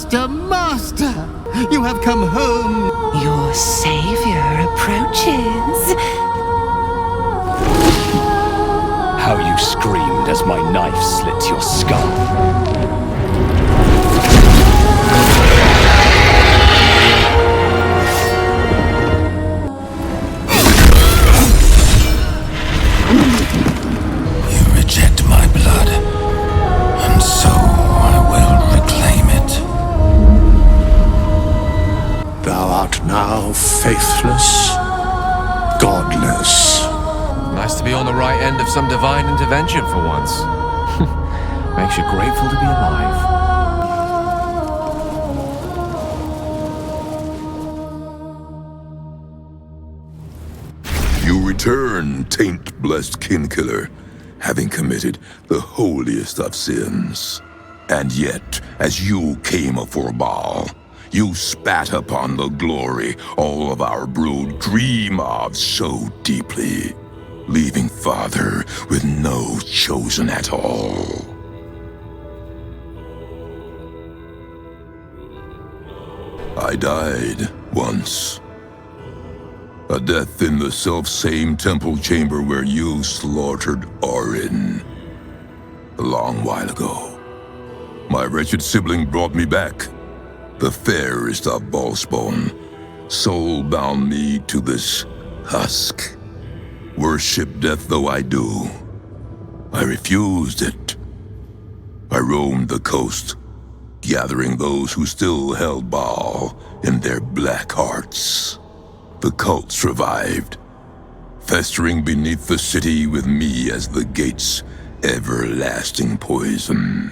Master, Master! You have come home! Your savior approaches. How you screamed as my knife slit your skull. Now faithless, godless. Nice to be on the right end of some divine intervention for once. Makes you grateful to be alive. You return, taint-blessed kin-killer, having committed the holiest of sins. And yet, as you came afore Baal, you spat upon the glory all of our brood dream of so deeply, leaving Father with no chosen at all. I died once. A death in the self-same temple chamber where you slaughtered Orin. A long while ago, my wretched sibling brought me back. The fairest of Ballspawn, soul bound me to this husk. Worship death though I do, I refused it. I roamed the coast, gathering those who still held Baal in their black hearts. The cult survived, festering beneath the city with me as the gate's everlasting poison.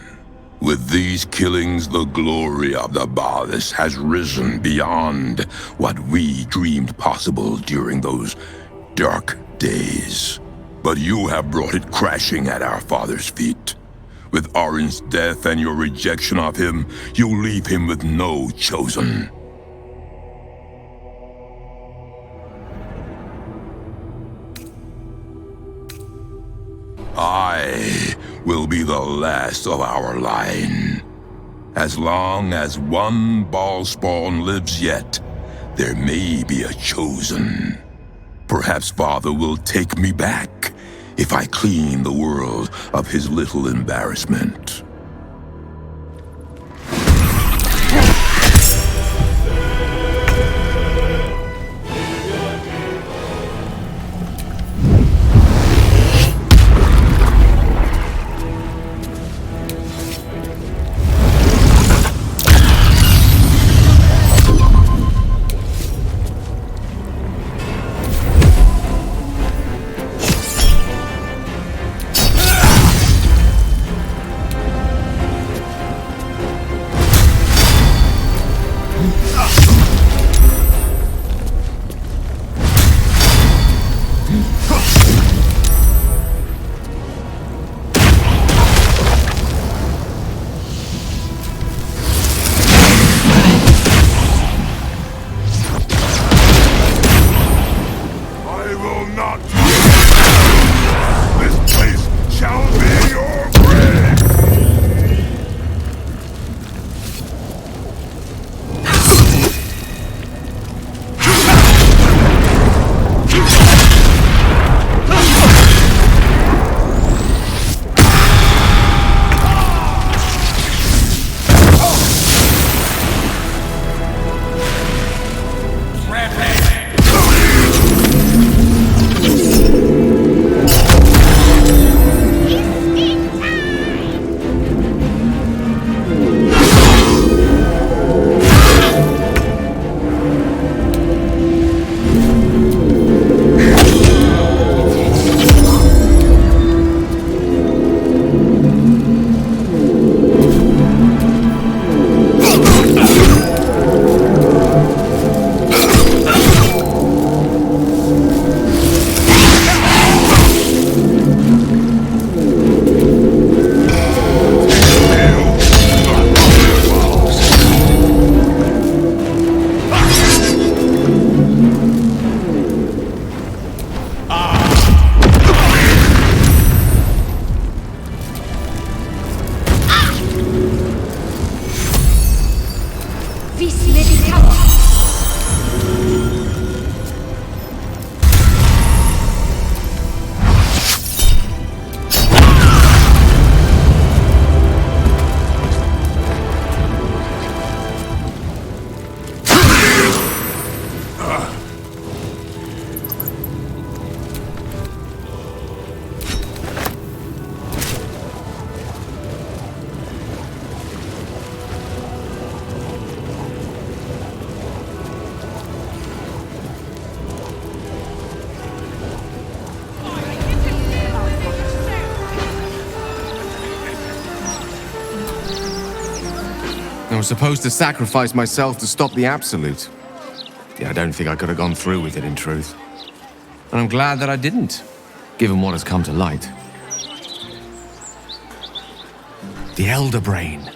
With these killings, the glory of the Baalists has risen beyond what we dreamed possible during those dark days. But you have brought it crashing at our father's feet. With Orin's death and your rejection of him, you leave him with no chosen. I will be the last of our line. As long as one Ballspawn lives yet, there may be a chosen. Perhaps Father will take me back if I clean the world of his little embarrassment. I was supposed to sacrifice myself to stop the Absolute. Yeah, I don't think I could have gone through with it, in truth. And I'm glad that I didn't, given what has come to light. The Elder Brain.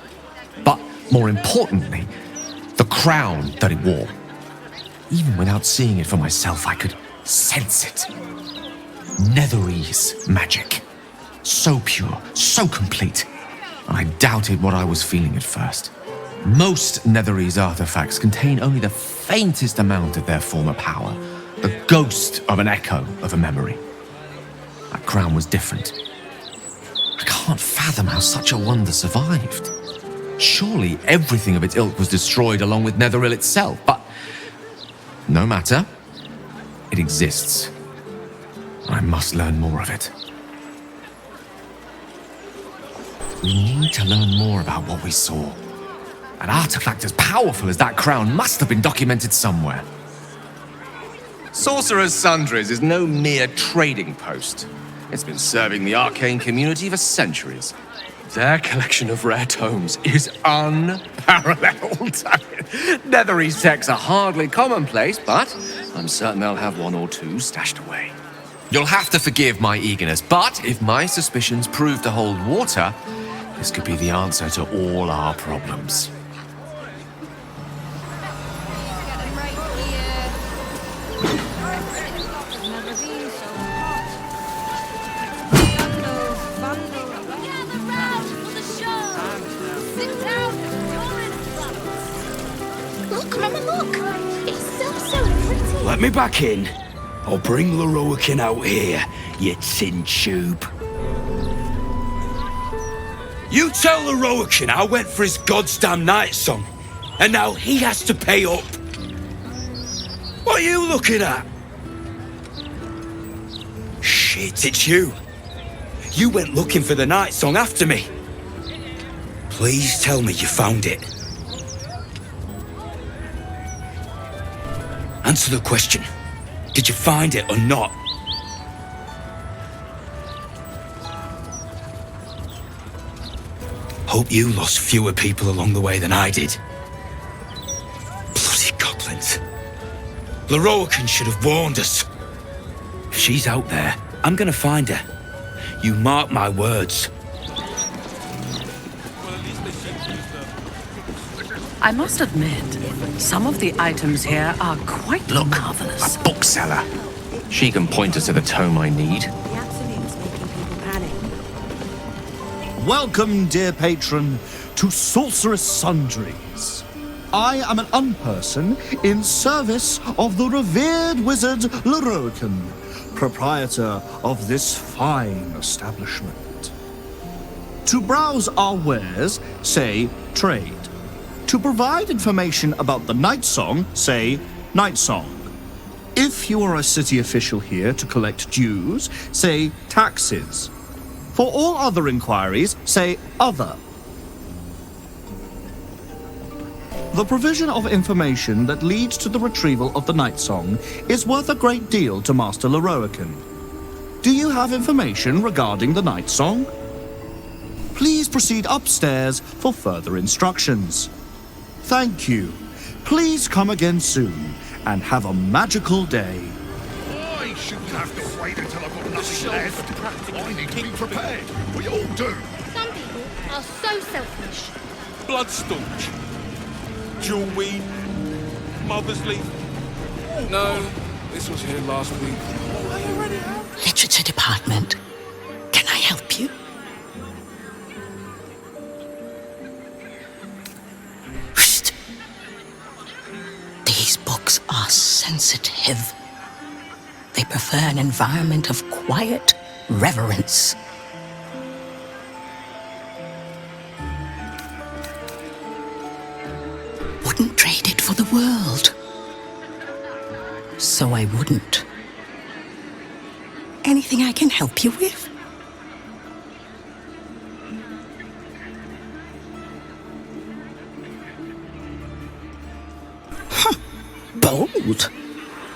But, more importantly, the crown that it wore. Even without seeing it for myself, I could sense it. Netherese magic. So pure, so complete. I doubted what I was feeling at first. Most Netherese artifacts contain only the faintest amount of their former power, the ghost of an echo of a memory. That crown was different. I can't fathom how such a wonder survived. Surely everything of its ilk was destroyed along with Netheril itself, but no matter. It exists. I must learn more of it. We need to learn more about what we saw. An artifact as powerful as that crown must have been documented somewhere. Sorcerer's Sundries is no mere trading post. It's been serving the arcane community for centuries. Their collection of rare tomes is unparalleled. Netherese texts are hardly commonplace, but I'm certain they'll have one or two stashed away. You'll have to forgive my eagerness, but if my suspicions prove to hold water, this could be the answer to all our problems. Look, Mama, look! It's so pretty! Let me back in. I'll bring Lorroakin out here, you tin tube. You tell Lorroakin I went for his goddamn night song, and now he has to pay up. What are you looking at? Shit, it's you. You went looking for the night song after me. Please tell me you found it. Answer the question. Did you find it or not? Hope you lost fewer people along the way than I did. Bloody goblins. Lorroakin should have warned us. If she's out there, I'm gonna find her. You mark my words. I must admit, some of the items here are quite marvelous. A bookseller. She can point us to the tome I need. The Absolute's making people panic. Welcome, dear patron, to Sorcerous Sundries. I am an unperson in service of the revered wizard Lorroakin, proprietor of this fine establishment. To browse our wares, say trade. To provide information about the Night Song, say Night Song. If you are a city official here to collect dues, say taxes. For all other inquiries, say other. The provision of information that leads to the retrieval of the Night Song is worth a great deal to Master Lorroakin. Do you have information regarding the Night Song? Please proceed upstairs for further instructions. Thank you. Please come again soon and have a magical day. I shouldn't have to wait until I've got nothing left. I need to be prepared. We all do. Some people are so selfish. Bloodstaunch. Jewelweed. Mother's Leaf. No, this was here last week. Literature department. Can I help you? Shh. These books are sensitive. They prefer an environment of quiet reverence. Wouldn't trade it for the world. So I wouldn't. Anything I can help you with? Bold.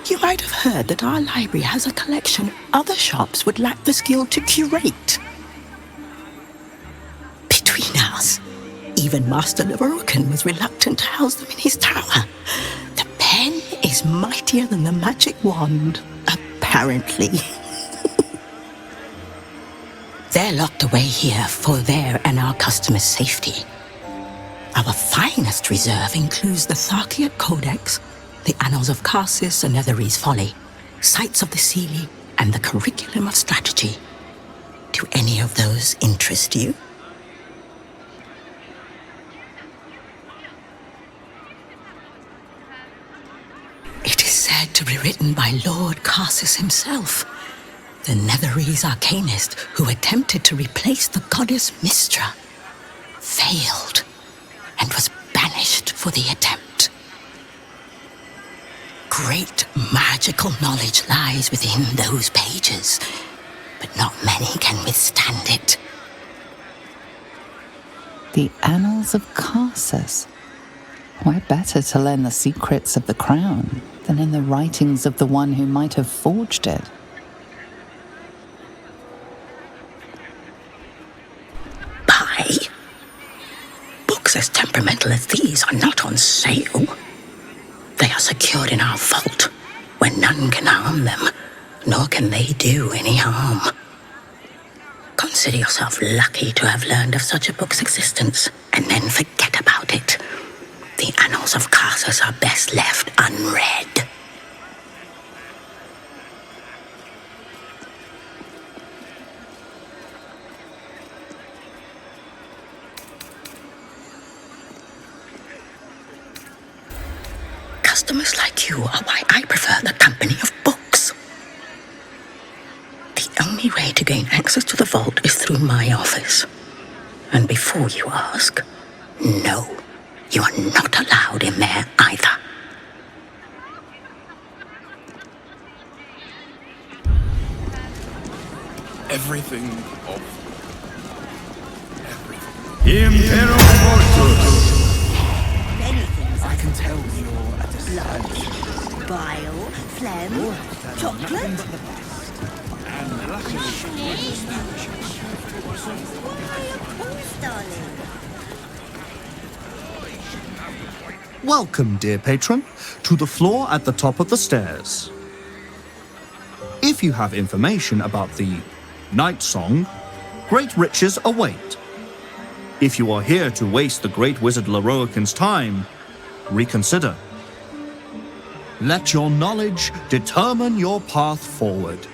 You might have heard that our library has a collection other shops would lack the skill to curate. Between us, Even Master Lorokan was reluctant to house them in his tower. The pen is mightier than the magic wand, apparently. They're locked away here for their and our customers' safety. Our finest reserve includes the Tharkiot Codex, the Annals of Karsus and Netherese Folly, Sights of the Seelie, and the Curriculum of Strategy. Do any of those interest you? It is said to be written by Lord Karsus himself, the Netherese arcanist who attempted to replace the goddess Mystra, failed, and was banished for the attempt. Great magical knowledge lies within those pages, but not many can withstand it. The Annals of Karsus. Why better to learn the secrets of the crown than in the writings of the one who might have forged it? Buy? Books as temperamental as these are not on sale. They are secured in our vault, where none can harm them, nor can they do any harm. Consider yourself lucky to have learned of such a book's existence, and then forget about it. The Annals of Karsus are best left unread. Customers like you are why I prefer the company of books. The only way to gain access to the vault is through my office. And before you ask, no, you are not allowed in there either. Everything of I can tell you're at a Blood, bile, phlegm, chocolate. Welcome, dear patron, to the floor at the top of the stairs. If you have information about the Night Song, great riches await. If you are here to waste the great wizard Lorokan's time, reconsider. Let your knowledge determine your path forward.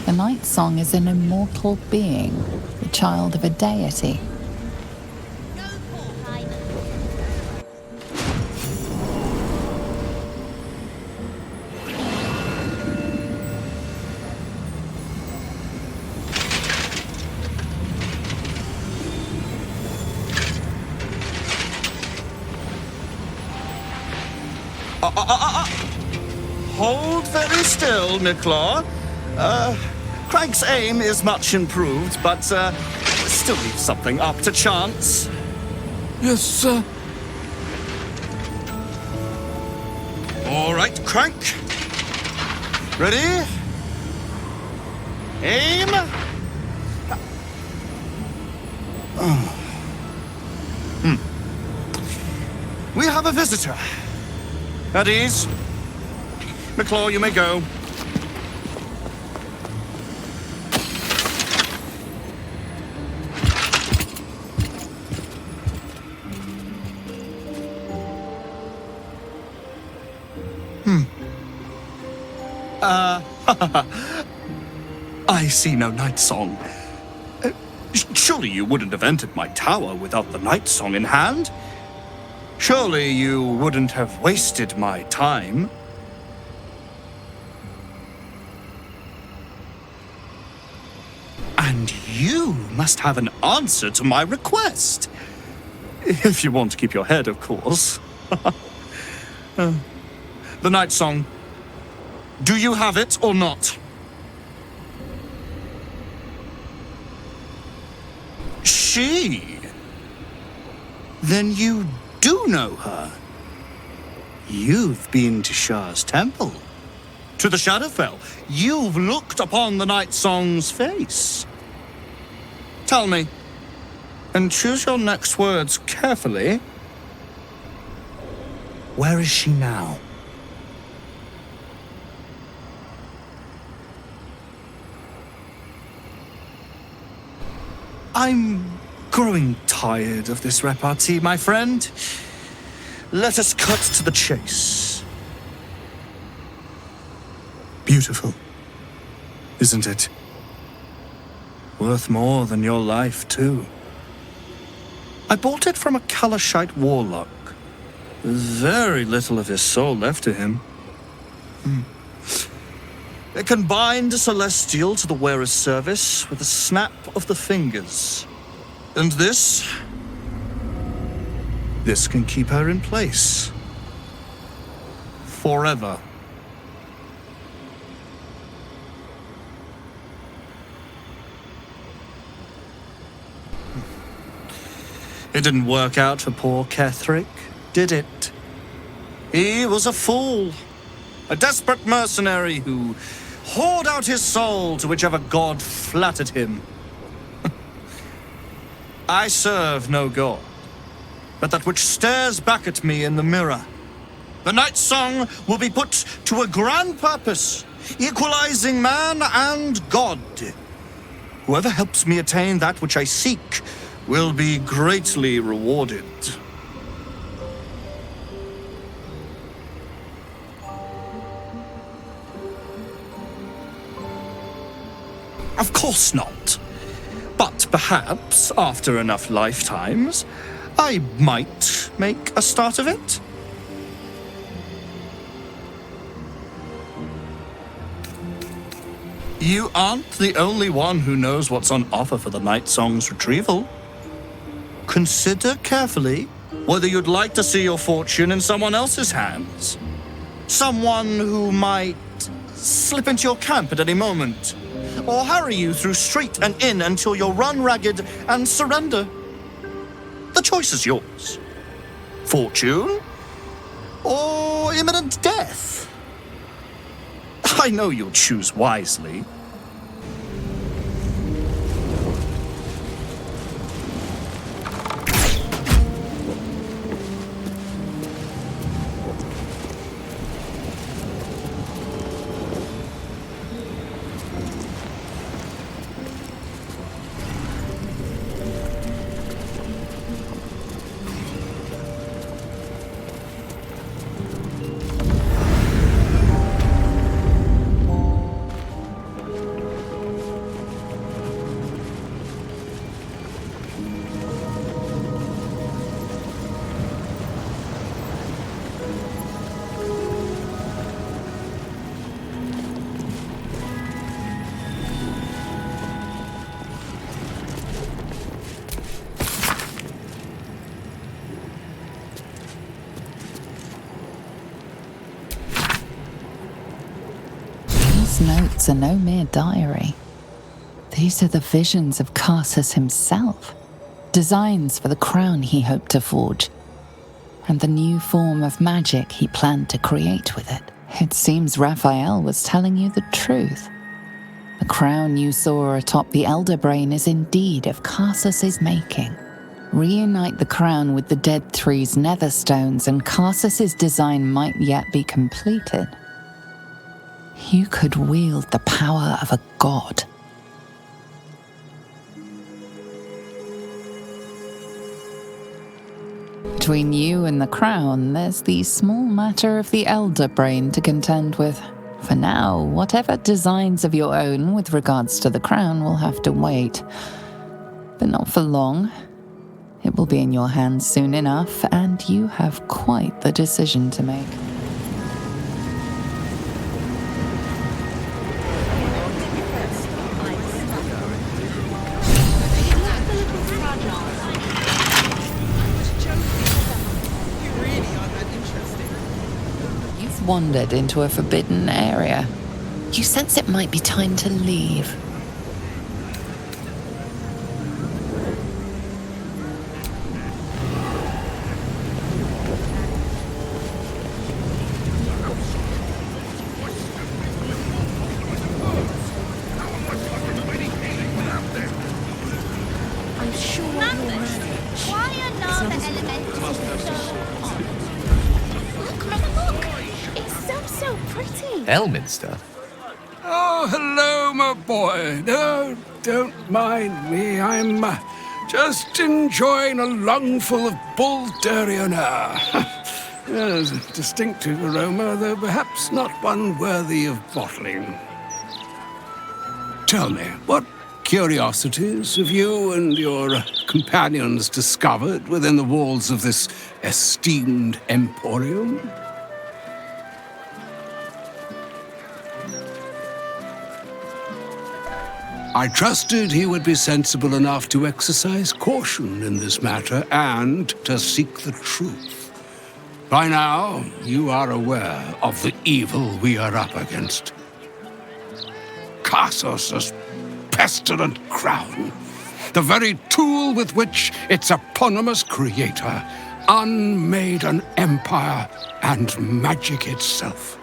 The Night Song is an immortal being, the child of a deity. Hold very still, Nicklaw. Craig's aim is much improved, but still leaves something up to chance. Yes, sir. All right, Crank. Ready? Aim. We have a visitor. At ease. McClaw, you may go. I see no Night Song. Surely you wouldn't have entered my tower without the Night Song in hand? Surely you wouldn't have wasted my time? And you must have an answer to my request. If you want to keep your head, of course. The Night Song. Do you have it or not? She? Then you do know her. You've been to Shah's temple, to the Shadowfell. You've looked upon the Night Song's face. Tell me, and choose your next words carefully, where is she now? I'm growing tired of this repartee, my friend. Let us cut to the chase. Beautiful, isn't it? Worth more than your life, too. I bought it from a Kalashite warlock. There's very little of his soul left to him. It can bind a celestial to the wearer's service with a snap of the fingers. And this can keep her in place. Forever. It didn't work out for poor Ketherick, did it? He was a fool. A desperate mercenary who poured out his soul to whichever god flattered him. I serve no god, but that which stares back at me in the mirror. The Night Song will be put to a grand purpose, equalizing man and god. Whoever helps me attain that which I seek will be greatly rewarded. Of course not. But perhaps, after enough lifetimes, I might make a start of it. You aren't the only one who knows what's on offer for the Night Song's retrieval. Consider carefully whether you'd like to see your fortune in someone else's hands. Someone who might slip into your camp at any moment, or harry you through street and inn until you're run ragged and surrender. The choice is yours. Fortune or imminent death? I know you'll choose wisely. These notes are no mere diary. These are the visions of Karsus himself, designs for the crown he hoped to forge, and the new form of magic he planned to create with it. It seems Raphael was telling you the truth. The crown you saw atop the Elder Brain is indeed of Karsus's making. Reunite the crown with the Dead Three's netherstones, and Karsus's design might yet be completed. You could wield the power of a god. Between you and the crown, there's the small matter of the Elder Brain to contend with. For now, whatever designs of your own with regards to the crown will have to wait. But not for long. It will be in your hands soon enough, and you have quite the decision to make. Wandered into a forbidden area. You sense it might be time to leave. Why are not the elementals so odd? Look, Mama, look! It's so pretty. Elminster? Oh, hello, my boy. No, don't mind me. I'm just enjoying a lungful of Baldurian air. There's a distinctive aroma, though perhaps not one worthy of bottling. Tell me, what curiosities have you and your companions discovered within the walls of this esteemed emporium? I trusted he would be sensible enough to exercise caution in this matter and to seek the truth. By now, you are aware of the evil we are up against. Karsus' pestilent crown, the very tool with which its eponymous creator unmade an empire and magic itself.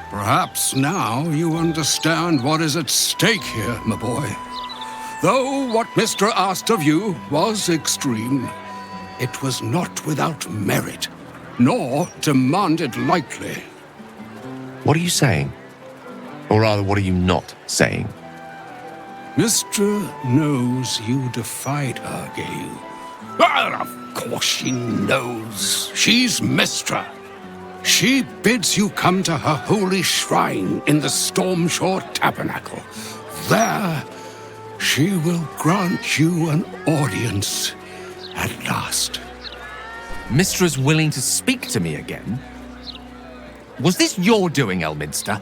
Perhaps now you understand what is at stake here, my boy. Though what Mr. asked of you was extreme, it was not without merit, nor demanded lightly. What are you saying? Or rather, what are you not saying? Mr. knows you defied her, Gale. Well, of course she knows. She's Mistra. She bids you come to her holy shrine in the Stormshore Tabernacle. There, she will grant you an audience at last. Mistra's willing to speak to me again? Was this your doing, Elminster?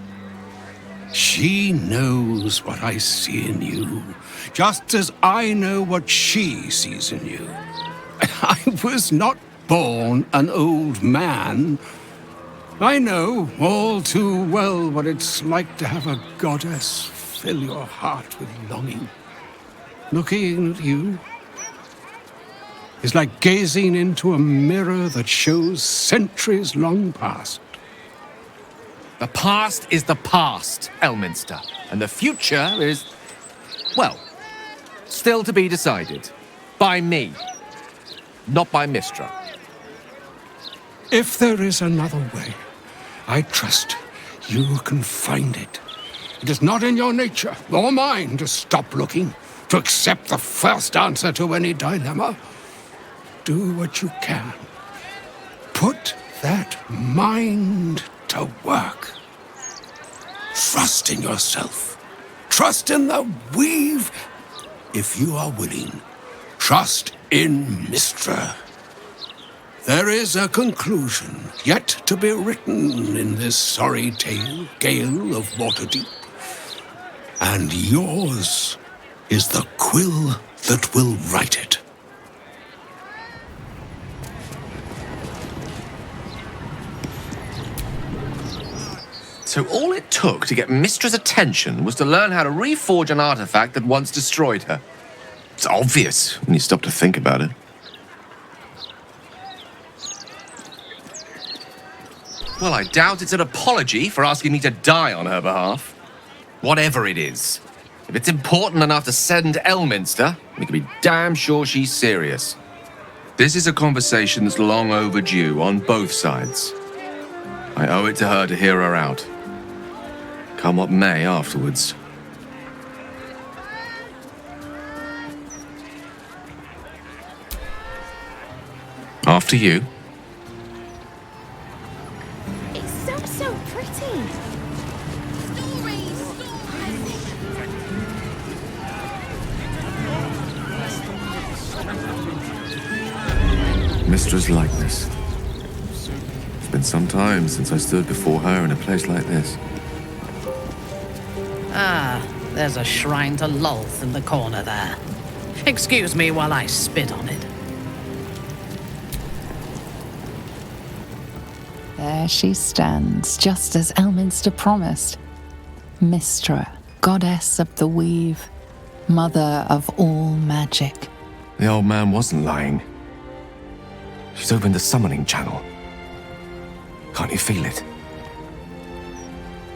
She knows what I see in you, just as I know what she sees in you. I was not born an old man. I know all too well what it's like to have a goddess fill your heart with longing. Looking at you is like gazing into a mirror that shows centuries long past. The past is the past, Elminster, and the future is, well, still to be decided. By me, not by Mistra. If there is another way, I trust you can find it. It is not in your nature or mine to stop looking, to accept the first answer to any dilemma. Do what you can. Put that mind to work. Trust in yourself. Trust in the weave, if you are willing. Trust in Mistra. There is a conclusion yet to be written in this sorry tale, Gale of Waterdeep. And yours is the quill that will write it. So all it took to get Mistra's attention was to learn how to reforge an artifact that once destroyed her. It's obvious when you stop to think about it. Well, I doubt it's an apology for asking me to die on her behalf. Whatever it is. If it's important enough to send Elminster, we can be damn sure she's serious. This is a conversation that's long overdue on both sides. I owe it to her to hear her out. Come what may afterwards. After you. It's so pretty. Mistra's likeness. It's been some time since I stood before her in a place like this. Ah, there's a shrine to Lolth in the corner there. Excuse me while I spit on it. There she stands, just as Elminster promised. Mistra, goddess of the weave, mother of all magic. The old man wasn't lying. She's opened the summoning channel. Can't you feel it?